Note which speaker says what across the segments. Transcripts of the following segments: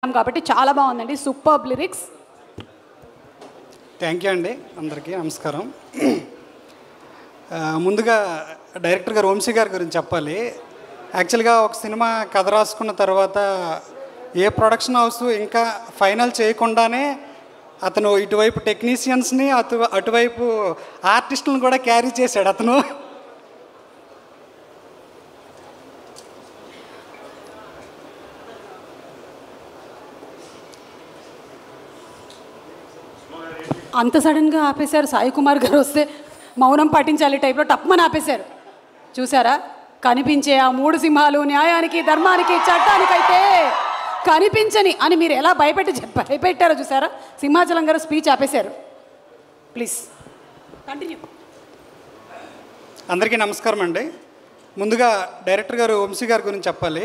Speaker 1: కాబట్టి చాలా బాగుందండి. Superb lyrics.
Speaker 2: థ్యాంక్ యూ అండి. అందరికీ నమస్కారం. ముందుగా డైరెక్టర్ గారు వంశీ గారి గురించి చెప్పాలి. యాక్చువల్గా ఒక సినిమా కథ రాసుకున్న తర్వాత ఏ ప్రొడక్షన్ హౌస్ ఇంకా ఫైనల్ చేయకుండానే అతను ఇటువైపు టెక్నీషియన్స్ని అటువైపు ఆర్టిస్టులను కూడా క్యారీ చేశాడు అతను.
Speaker 1: అంత సడన్గా ఆపేశారు. సాయి కుమార్ గారు వస్తే మౌనం పాటించాలి టైప్లో టప్మని ఆపేశారు. చూసారా, కనిపించే ఆ మూడు సింహాలు న్యాయానికి, ధర్మానికి, చట్టానికైతే కనిపించని అని మీరు ఎలా భయపెట్టారో చూసారా. సింహాచలం గారు స్పీచ్ ఆపేశారు. Please continue.
Speaker 2: అందరికీ నమస్కారం అండి. ముందుగా డైరెక్టర్ గారు వంశీ గారి గురించి చెప్పాలి.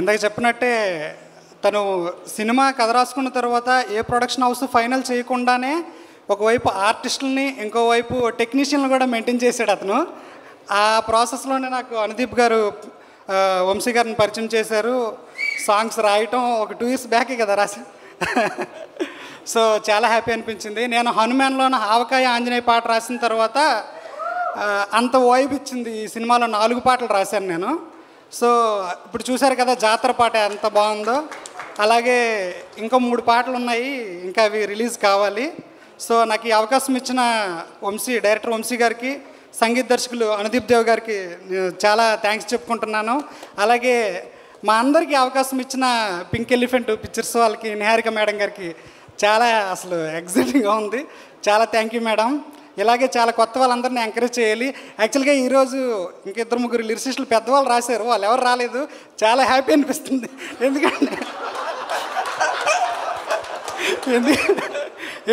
Speaker 2: ఇందాక చెప్పినట్టే తను సినిమా కథ రాసుకున్న తర్వాత ఏ ప్రొడక్షన్ హౌస్ ఫైనల్ చేయకుండానే ఒకవైపు ఆర్టిస్టులని ఇంకోవైపు టెక్నీషియన్లు కూడా మెయింటైన్ చేశాడు అతను. ఆ ప్రాసెస్లోనే నాకు అనుదీప్ గారు వంశీ గారిని పరిచయం చేశారు. సాంగ్స్ రాయటం ఒక 2 years బ్యాకే కదా రాసి. సో చాలా హ్యాపీ అనిపించింది. నేను హనుమాన్లోన ఆవకాయ ఆంజనేయ పాట రాసిన తర్వాత అంత వైబ్ ఇచ్చింది. ఈ సినిమాలో 4 పాటలు రాశాను నేను. సో ఇప్పుడు చూశారు కదా జాతర పాట ఎంత బాగుందో. అలాగే ఇంకా 3 పాటలు ఉన్నాయి, ఇంకా అవి రిలీజ్ కావాలి. సో నాకు ఈ అవకాశం ఇచ్చిన డైరెక్టర్ వంశీ గారికి, సంగీత దర్శకులు అనుదీప్ దేవ్ గారికి చాలా థ్యాంక్స్ చెప్పుకుంటున్నాను. అలాగే మా అందరికీ అవకాశం ఇచ్చిన పింక్ ఎలిఫెంట్ పిక్చర్స్ వాళ్ళకి, నిహారిక మేడం గారికి చాలా అసలు ఎగ్జైటింగ్గా ఉంది. చాలా థ్యాంక్ యూ మేడం. ఇలాగే చాలా కొత్త వాళ్ళందరినీ ఎంకరేజ్ చేయాలి. యాక్చువల్గా ఈరోజు ఇంక 2-3 లిరిసిస్టులు పెద్దవాళ్ళు రాశారు, వాళ్ళు ఎవరు రాలేదు. చాలా హ్యాపీ అనిపిస్తుంది.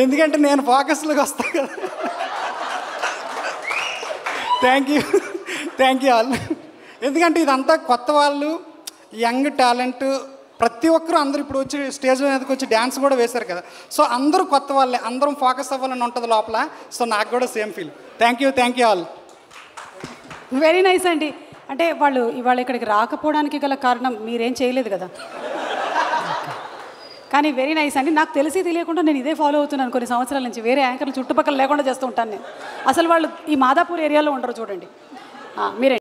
Speaker 2: ఎందుకంటే నేను ఫోకస్లోకి వస్తాను కదా. Thank you all. ఎందుకంటే ఇదంతా కొత్త వాళ్ళు, యంగ్ టాలెంట్, ప్రతి ఒక్కరూ అందరూ ఇప్పుడు వచ్చి స్టేజ్ మీదకి వచ్చి డ్యాన్స్ కూడా వేశారు కదా. సో అందరూ కొత్త వాళ్ళే, అందరం ఫోకస్ అవ్వాలని ఉంటుంది లోపల. సో నాకు కూడా same feel. Thank you all.
Speaker 1: Very nice అండి. అంటే వాళ్ళు ఇవాళ ఇక్కడికి రాకపోవడానికి గల కారణం మీరేం చేయలేదు కదా. కానీ వెరీ నైస్ అండి. నాకు తెలిసి తెలియకుండా నేను ఇదే ఫాలో అవుతున్నాను కొన్ని సంవత్సరాల నుంచి. వేరే యాంకర్లు చుట్టుపక్కల లేకుండా చేస్తూ ఉంటాను నేను. అసలు వాళ్ళు ఈ మాదాపూర్ ఏరియాలో ఉండరు చూడండి. మీరే